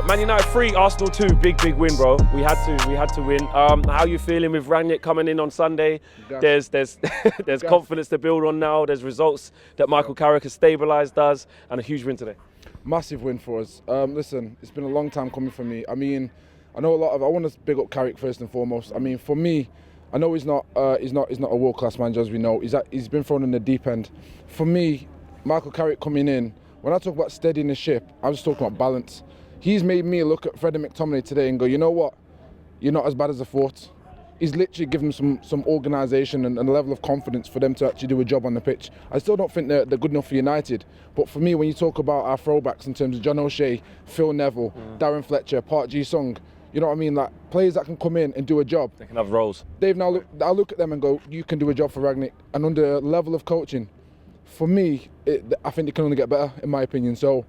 Man United 3, Arsenal 2, big win, bro. We had to win. How you feeling with RANGNICK coming in on Sunday? There's confidence to build on now. There's results that Michael Carrick has stabilised us, and a huge win today. Massive win for us. Listen, it's been a long time coming for me. I mean, I know I want to big up Carrick first and foremost. I mean, for me, I know he's not a world-class manager, as we know. He's been thrown in the deep end. For me, Michael Carrick coming in, when I talk about steadying the ship, I'm just talking about balance. He's made me look at Freddie McTominay today and go, you know what? You're not as bad as I thought. He's literally given them some organisation and a level of confidence for them to actually do a job on the pitch. I still don't think they're good enough for United. But for me, when you talk about our throwbacks in terms of John O'Shea, Phil Neville, Darren Fletcher, Park Ji-sung, you know what I mean? Like players that can come in and do a job. They can have roles. I look at them and go, you can do a job for RANGNICK. And under a level of coaching, for me, I think it can only get better, in my opinion. So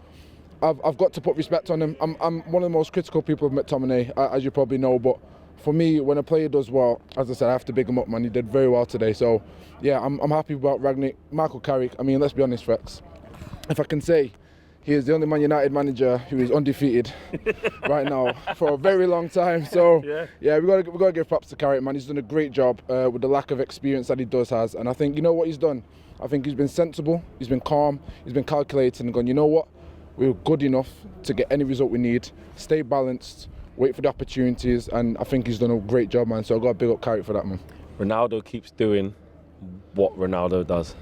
I've got to put respect on him. I'm one of the most critical people of McTominay, as you probably know. But for me, when a player does well, as I said, I have to big him up, man. He did very well today. So yeah, I'm happy about RANGNICK. Michael Carrick, I mean, let's be honest, Rex. If I can say, he is the only Man United manager who is undefeated right now for a very long time. So yeah, we got to give props to Carrick, man. He's done a great job with the lack of experience that he has. And I think, you know what he's done? I think he's been sensible, he's been calm, he's been calculating and gone, you know what? We're good enough to get any result we need, stay balanced, wait for the opportunities, and I think he's done a great job, man. So I've got to big up Carrick for that, man. Ronaldo keeps doing what Ronaldo does.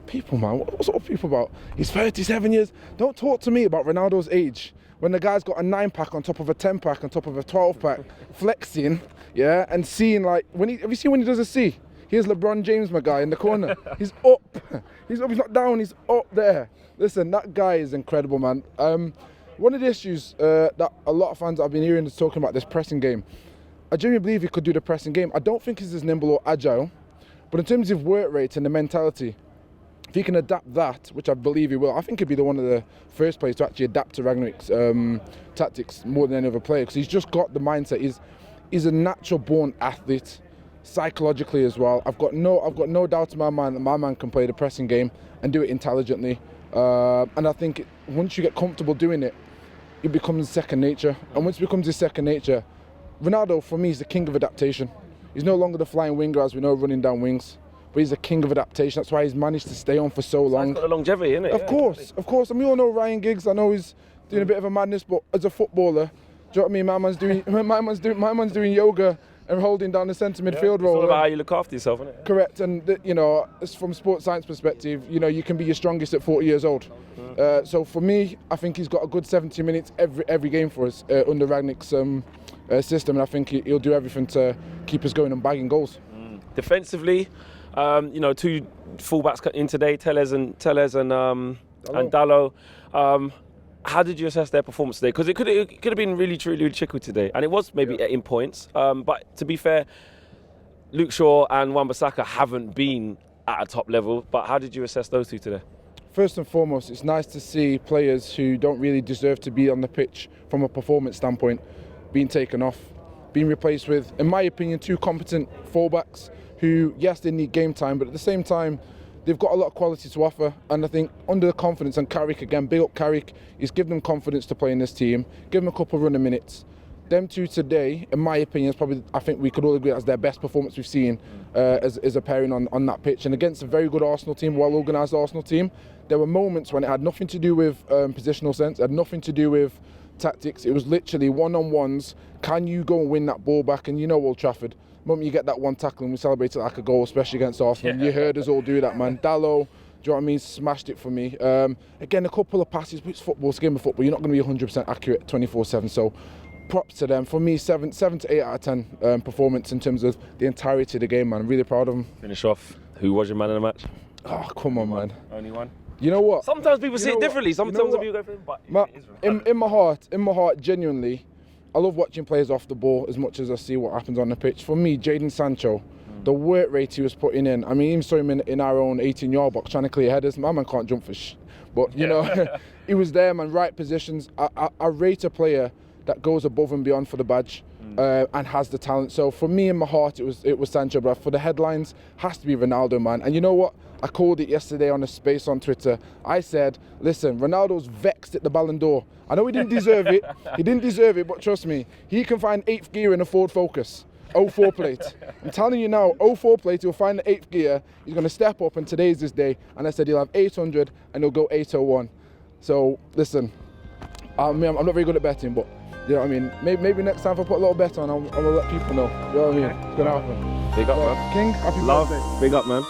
People, man, what's all people about? He's 37 years. Don't talk to me about Ronaldo's age. When the guy's got a 9-pack on top of a 10-pack on top of a 12-pack, flexing, yeah, and seeing like, have you seen when he does a C? Here's LeBron James, my guy, in the corner. He's up. He's not down, he's up there. Listen, that guy is incredible, man. One of the issues that a lot of fans I've been hearing is talking about this pressing game. I genuinely believe he could do the pressing game. I don't think he's as nimble or agile, but in terms of work rate and the mentality, if he can adapt that, which I believe he will, I think he'd be one of the first players to actually adapt to RANGNICK's tactics more than any other player, because he's just got the mindset. He's a natural born athlete, psychologically as well. I've got no doubt in my mind that my man can play the pressing game and do it intelligently. And I think once you get comfortable doing it, it becomes second nature. And once it becomes his second nature, Ronaldo, for me, is the king of adaptation. He's no longer the flying winger, as we know, running down wings. But he's the king of adaptation. That's why he's managed to stay on for so long. He's got the longevity, isn't it? Of course. And we all know Ryan Giggs. I know he's doing a bit of a madness, but as a footballer, do you know what I mean? My man's doing yoga and holding down the centre midfield role. It's all about how you look after yourself, isn't it? Correct. And you know, from sports science perspective, you know, you can be your strongest at 40 years old. So for me, I think he's got a good 70 minutes every game for us under RANGNICK's system, and I think he'll do everything to keep us going and bagging goals. Defensively, you know, two fullbacks in today, Tellez and Dalot. How did you assess their performance today? Because it could have been really tricky today, and it was maybe in points. But to be fair, Luke Shaw and Wan-Bissaka haven't been at a top level. But how did you assess those two today? First and foremost, it's nice to see players who don't really deserve to be on the pitch from a performance standpoint being taken off, being replaced with, in my opinion, two competent fullbacks who, yes, they need game time, but at the same time, they've got a lot of quality to offer. And I think under the confidence, and Carrick again, big up Carrick, he's given them confidence to play in this team, give them a couple of running minutes. Them two today, in my opinion, is probably, I think we could all agree, that's their best performance we've seen as a pairing on that pitch. And against a very good Arsenal team, well-organised Arsenal team, there were moments when it had nothing to do with positional sense, it had nothing to do with tactics. It was literally one-on-ones. Can you go and win that ball back? And you know Old Trafford, the moment you get that one tackle and we celebrate it like a goal, especially against Arsenal. You heard us all do that, man. Dalot, do you know what I mean? Smashed it for me. Again, a couple of passes, but it's football, it's a game of football. You're not going to be 100% accurate 24/7. So props to them. For me, 7 to 8 out of 10 performance in terms of the entirety of the game, man. I'm really proud of them. Finish off. Who was your man of the match? Oh, come on, man. Only one. You know what? Sometimes people see it differently. Sometimes people go for it, but in my heart, genuinely, I love watching players off the ball as much as I see what happens on the pitch. For me, Jadon Sancho, the work rate he was putting in. I mean, even saw him in our own 18-yard box trying to clear headers. My man can't jump for but you know, he was there, man. Right positions. I rate a player that goes above and beyond for the badge. and has the talent. So for me in my heart, it was Sancho, but for the headlines, has to be Ronaldo, man. And you know what? I called it yesterday on a space on Twitter. I said, listen, Ronaldo's vexed at the Ballon d'Or. I know he didn't deserve it. He didn't deserve it, but trust me, he can find 8th gear in a Ford Focus. 04 plate. I'm telling you now, 04 plate, he'll find the 8th gear. He's going to step up, and today's his day. And I said he'll have 800 and he'll go 801. So listen, I mean, I'm not very good at betting, but you know what I mean? Maybe next time if I put a little bet on, I'm going to let people know. You know what I mean? It's going to happen. Big up, man. King, happy Love. birthday. Big up, man.